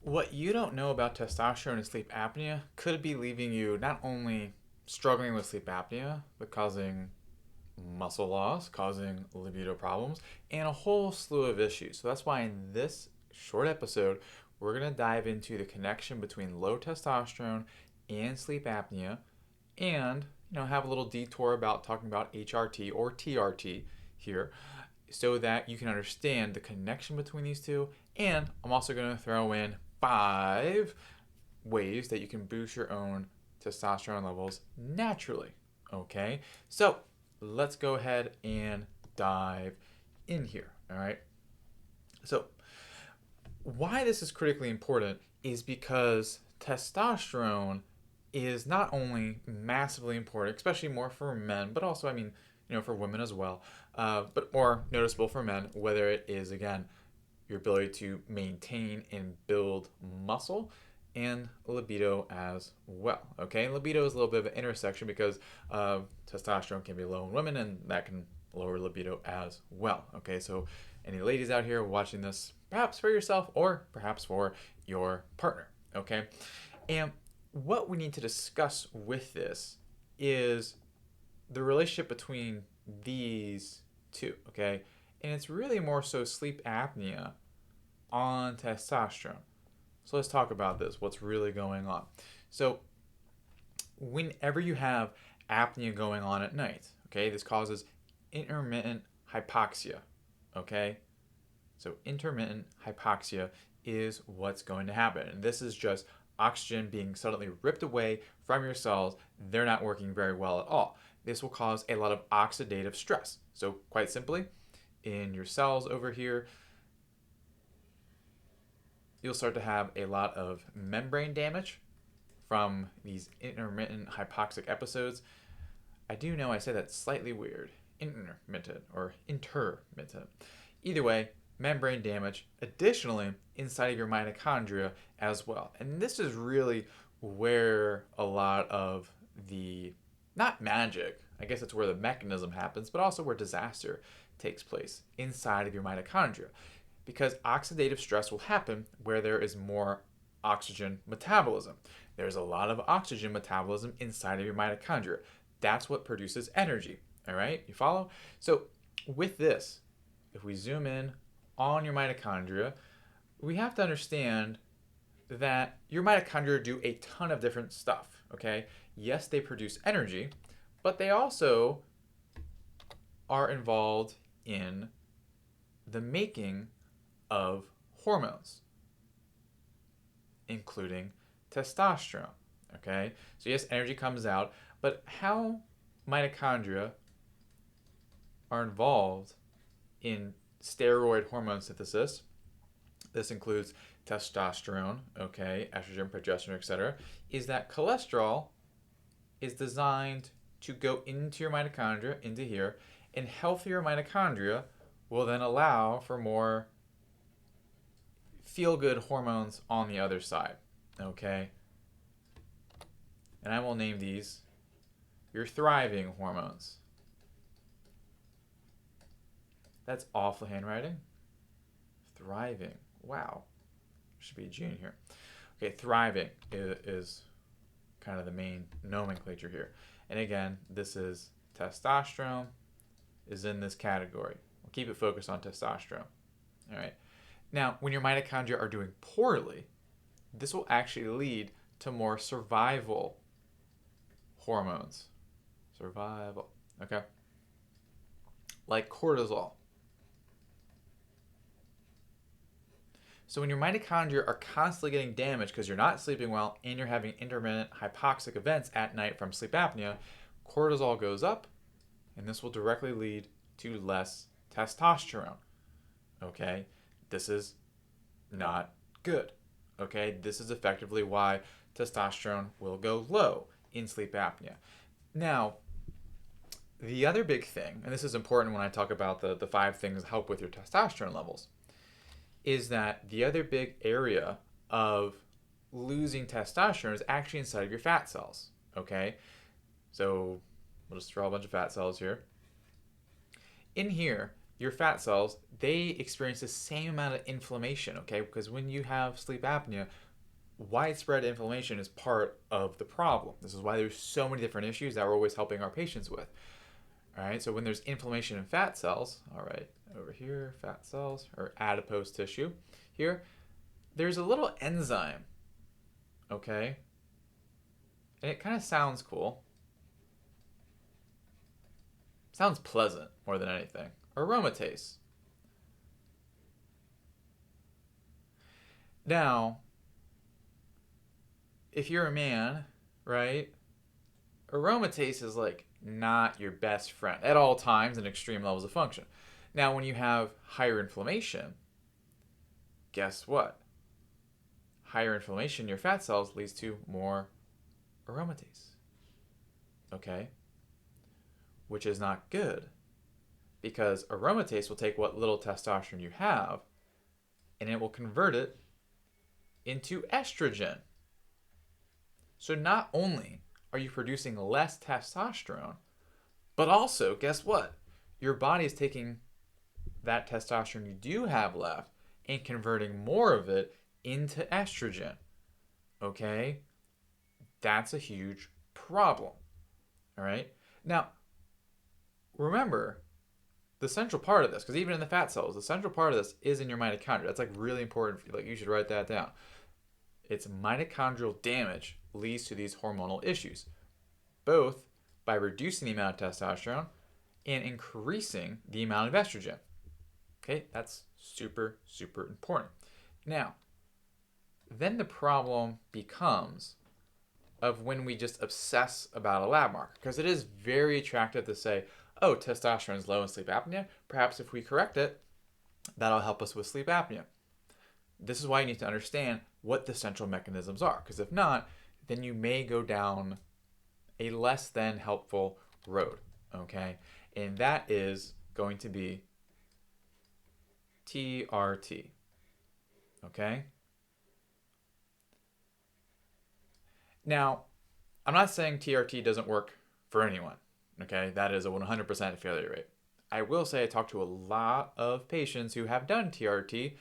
What you don't know about testosterone and sleep apnea could be leaving you not only struggling with sleep apnea, but causing muscle loss, causing libido problems, and a whole slew of issues. So that's why in this short episode, we're going to dive into the connection between low testosterone and sleep apnea and have a little detour about talking about HRT or TRT here so that you can understand the connection between these two. And I'm also going to throw in 5 ways that you can boost your own testosterone levels naturally. Okay, so let's go ahead and dive in here. All right, so why this is critically important is because testosterone is not only massively important, especially more for men, but also, for women as well, but more noticeable for men, whether it is, again, your ability to maintain and build muscle and libido as well. Okay, and libido is a little bit of an intersection because testosterone can be low in women and that can lower libido as well. Okay, so any ladies out here watching this, perhaps for yourself or perhaps for your partner. Okay, and what we need to discuss with this is the relationship between these two. Okay, and it's really more so sleep apnea on testosterone. So let's talk about this. What's really going on? So whenever you have apnea going on at night, okay, this causes intermittent hypoxia. Okay, so intermittent hypoxia is what's going to happen, and this is just oxygen being suddenly ripped away from your cells. They're not working very well at all. This will cause a lot of oxidative stress. So quite simply, in your cells over here, you'll start to have a lot of membrane damage from these intermittent hypoxic episodes. I do know I say that slightly weird. Intermittent or intermittent. Either way, membrane damage. Additionally, inside of your mitochondria as well. And this is really where a lot of the, not magic, I guess it's where the mechanism happens, but also where disaster takes place inside of your mitochondria. Because oxidative stress will happen where there is more oxygen metabolism. There's a lot of oxygen metabolism inside of your mitochondria. That's what produces energy. All right, you follow? So with this, if we zoom in on your mitochondria, we have to understand that your mitochondria do a ton of different stuff. Okay, yes, they produce energy, but they also are involved in the making of hormones, including testosterone. Okay, so yes, energy comes out, but how mitochondria are involved in steroid hormone synthesis. This includes testosterone, okay, estrogen, progesterone, etc. Is that cholesterol is designed to go into your mitochondria, into here, and healthier mitochondria will then allow for more feel good hormones on the other side, okay? And I will name these your thriving hormones. That's awful handwriting. Thriving. Wow. Should be a G in here. Okay, thriving is kind of the main nomenclature here. And again, this is testosterone is in this category. We'll keep it focused on testosterone. All right. Now, when your mitochondria are doing poorly, this will actually lead to more survival hormones. Survival. Okay. Like cortisol. So when your mitochondria are constantly getting damaged because you're not sleeping well and you're having intermittent hypoxic events at night from sleep apnea, cortisol goes up, and this will directly lead to less testosterone. Okay? This is not good. Okay? This is effectively why testosterone will go low in sleep apnea. Now, the other big thing, and this is important when I talk about the 5 things that help with your testosterone levels, is that the other big area of losing testosterone is actually inside of your fat cells. Okay? So we'll just draw a bunch of fat cells here. In here, your fat cells, they experience the same amount of inflammation, okay? Because when you have sleep apnea, widespread inflammation is part of the problem. This is why there's so many different issues that we're always helping our patients with. All right, so when there's inflammation in fat cells, all right, over here, fat cells or adipose tissue here, there's a little enzyme, okay? And it kind of sounds cool. Sounds pleasant more than anything. Aromatase. Now, if you're a man, right, aromatase is like not your best friend at all times and extreme levels of function. Now, when you have higher inflammation, guess what? Higher inflammation in your fat cells leads to more aromatase. Okay? Which is not good because aromatase will take what little testosterone you have and it will convert it into estrogen. So not only are you producing less testosterone, but also, guess what? Your body is taking that testosterone you do have left and converting more of it into estrogen. Okay? That's a huge problem. All right? Now, remember, the central part of this, because even in the fat cells, the central part of this is in your mitochondria. That's like really important for you. Like you should write that down. It's mitochondrial damage leads to these hormonal issues, both by reducing the amount of testosterone and increasing the amount of estrogen. Okay, that's super, super important. Now, then the problem becomes of when we just obsess about a lab marker, because it is very attractive to say, oh, testosterone is low in sleep apnea. Perhaps if we correct it, that'll help us with sleep apnea. This is why you need to understand what the central mechanisms are, because if not, then you may go down a less than helpful road, okay? And that is going to be TRT, okay? Now, I'm not saying TRT doesn't work for anyone, okay? That is a 100% failure rate. I will say I talked to a lot of patients who have done TRT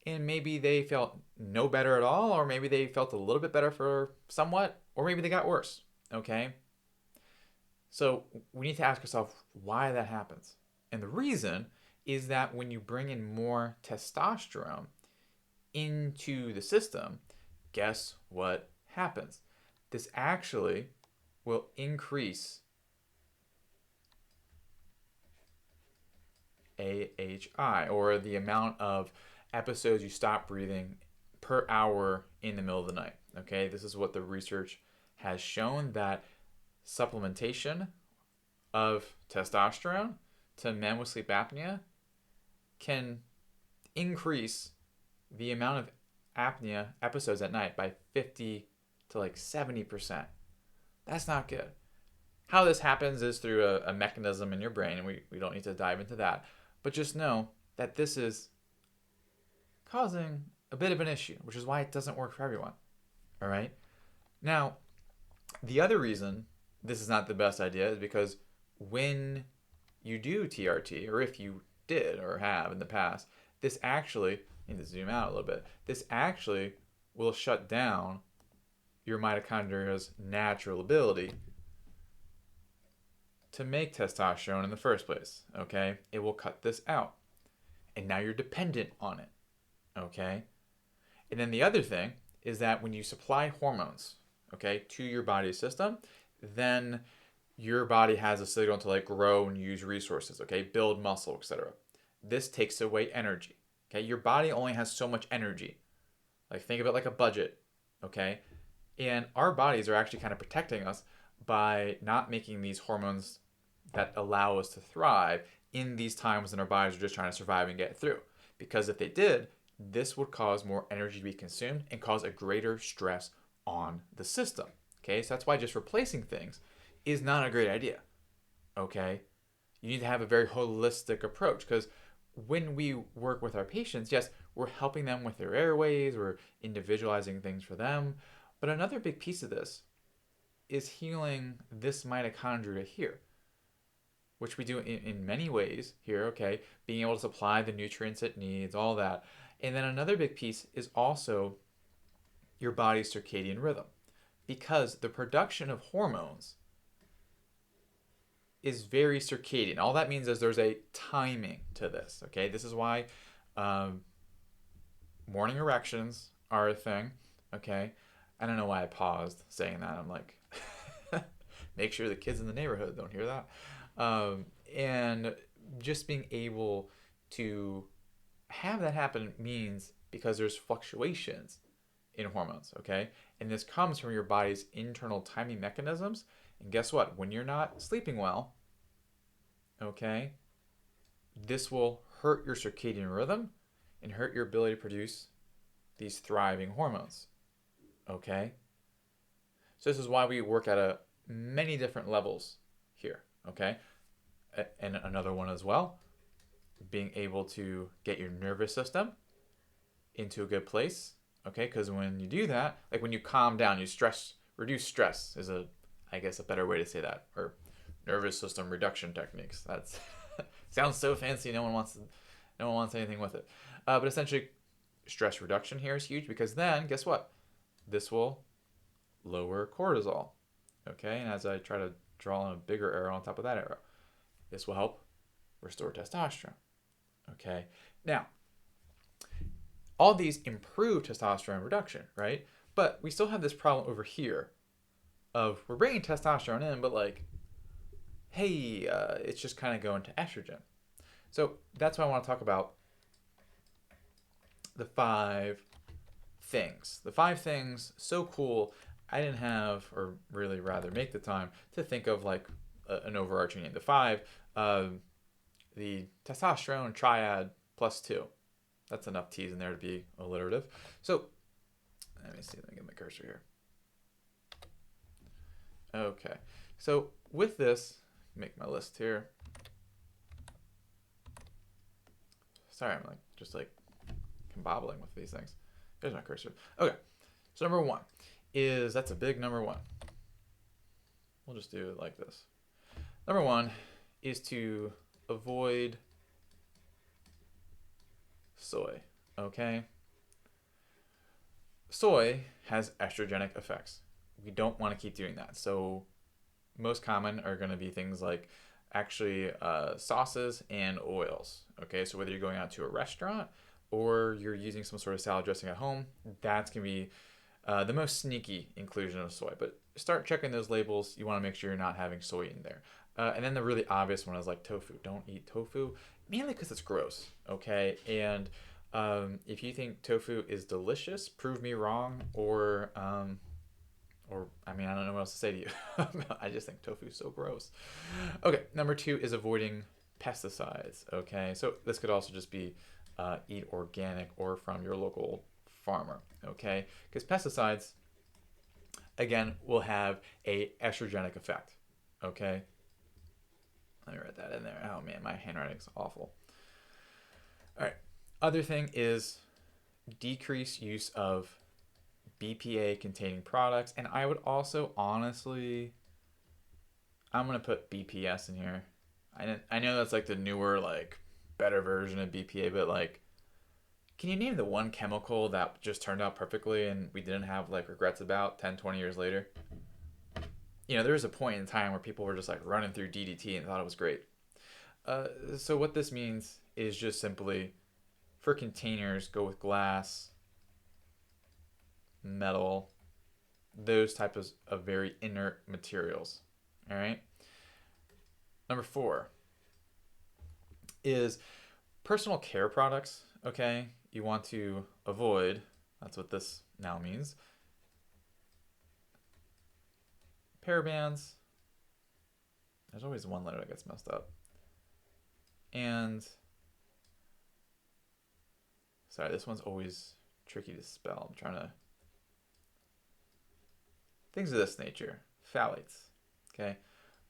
and maybe they felt no better at all, or maybe they felt a little bit better for somewhat, or maybe they got worse, okay? So we need to ask ourselves why that happens. And the reason is that when you bring in more testosterone into the system, guess what happens? This actually will increase AHI, or the amount of episodes you stop breathing per hour in the middle of the night. Okay, this is what the research has shown, that supplementation of testosterone to men with sleep apnea can increase the amount of apnea episodes at night by 50 to like 70%. That's not good. How this happens is through a mechanism in your brain, and we don't need to dive into that. But just know that this is causing a bit of an issue, which is why it doesn't work for everyone. All right? Now, the other reason this is not the best idea is because when you do TRT, or if you did or have in the past, this actually, I need to zoom out a little bit, this actually will shut down your mitochondria's natural ability to make testosterone in the first place, okay? It will cut this out. And now you're dependent on it, okay? And then the other thing is that when you supply hormones, okay, to your body system, then your body has a signal to like grow and use resources, okay, build muscle, etc. This takes away energy, okay? Your body only has so much energy. Like think of it like a budget, okay? And our bodies are actually kind of protecting us by not making these hormones that allow us to thrive in these times when our bodies are just trying to survive and get through. Because if they did, this would cause more energy to be consumed and cause a greater stress on the system. Okay, so that's why just replacing things is not a great idea. Okay, you need to have a very holistic approach, because when we work with our patients, yes, we're helping them with their airways, we're individualizing things for them. But another big piece of this is healing this mitochondria here. which we do in many ways here, okay? Being able to supply the nutrients it needs, all that. And then another big piece is also your body's circadian rhythm, because the production of hormones is very circadian. All that means is there's a timing to this, okay? This is why morning erections are a thing, okay? I don't know why I paused saying that. I'm like, make sure the kids in the neighborhood don't hear that. And just being able to have that happen means because there's fluctuations in hormones, okay? And this comes from your body's internal timing mechanisms. And guess what? When you're not sleeping well, okay, this will hurt your circadian rhythm and hurt your ability to produce these thriving hormones, okay? So this is why we work at many different levels here, okay? And another one as well, being able to get your nervous system into a good place, okay? Because when you do that, like when you calm down, you reduce stress is I guess a better way to say that, or nervous system reduction techniques. That's sounds so fancy. No one wants anything with it. But essentially, stress reduction here is huge, because then guess what? This will lower cortisol, okay? And as I try to draw in a bigger arrow on top of that arrow, this will help restore testosterone, okay? Now, all these improve testosterone reduction, right? But we still have this problem over here of we're bringing testosterone in, but like, hey, it's just kind of going to estrogen. So that's why I want to talk about the 5 things. The 5 things, so cool. I didn't have, or really rather make the time to think of like an overarching name. The 5, the testosterone triad plus 2. That's enough T's in there to be alliterative. So let me see. Let me get my cursor here. Okay. So with this, make my list here. Sorry, I'm just combobbling with these things. There's my cursor. Okay. So number 1 is, that's a big number 1. We'll just do it like this. Number 1 is to avoid soy, okay? Soy has estrogenic effects. We don't want to keep doing that. So most common are going to be things like actually sauces and oils, okay? So whether you're going out to a restaurant or you're using some sort of salad dressing at home, that's going to be the most sneaky inclusion of soy. But start checking those labels. You want to make sure you're not having soy in there. And then the really obvious one is like tofu. Don't eat tofu, mainly because it's gross, okay? And if you think tofu is delicious, prove me wrong, or I mean, I don't know what else to say to you. I just think tofu is so gross. Okay, number 2 is avoiding pesticides, okay? So this could also just be eat organic or from your local farmer, okay? Because pesticides, again, will have a estrogenic effect, okay? Let me write that in there. Oh man, my handwriting's awful. All right. Other thing is decrease use of BPA containing products. And I would also honestly, I'm going to put BPS in here. I know that's like the newer, like better version of BPA, but like, can you name the one chemical that just turned out perfectly and we didn't have like regrets about 10, 20 years later? You know, there was a point in time where people were just like running through DDT and thought it was great. So what this means is just simply, for containers, go with glass, metal, those types of very inert materials. All right. Number 4 is personal care products. Okay, you want to avoid. That's what this now means. Parabens. There's always one letter that gets messed up. And sorry, this one's always tricky to spell. I'm trying to. Things of this nature. Phthalates. Okay,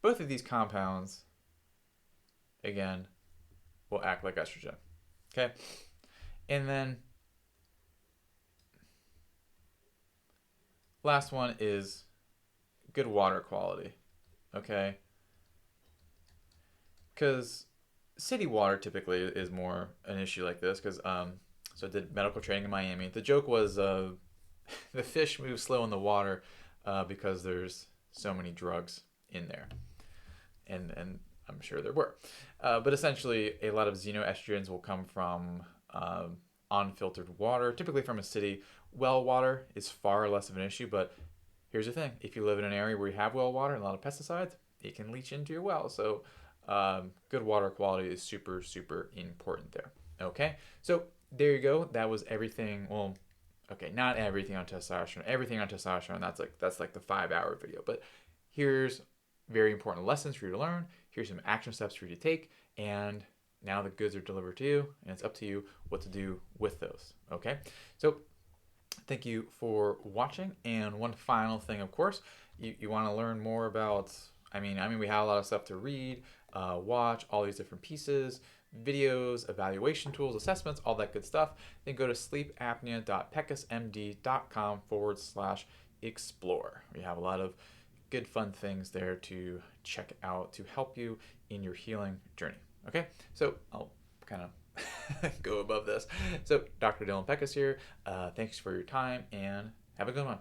both of these compounds, again, will act like estrogen. Okay, and then last one is good water quality. Okay, because city water typically is more an issue like this. Because so I did medical training in Miami. The joke was the fish move slow in the water because there's so many drugs in there, and I'm sure there were. But essentially, a lot of xenoestrogens will come from unfiltered water, typically from a city. Well water is far less of an issue, but here's the thing: if you live in an area where you have well water and a lot of pesticides, it can leach into your well. So, good water quality is super, super important there. Okay, so there you go. That was everything. Well, okay, not everything on testosterone. Everything on testosterone. That's like the 5 hour video. But here's very important lessons for you to learn. Here's some action steps for you to take, and now the goods are delivered to you, and it's up to you what to do with those. Okay, so thank you for watching. And one final thing, of course, you want to learn more about. I mean, we have a lot of stuff to read, watch, all these different pieces, videos, evaluation tools, assessments, all that good stuff. Then go to sleepapnea.peckasmd.com/explore. We have a lot of good, fun things there to check out to help you in your healing journey. Okay, so I'll kind of go above this. So Dr. Dylan Peckus here. Thanks for your time and have a good one.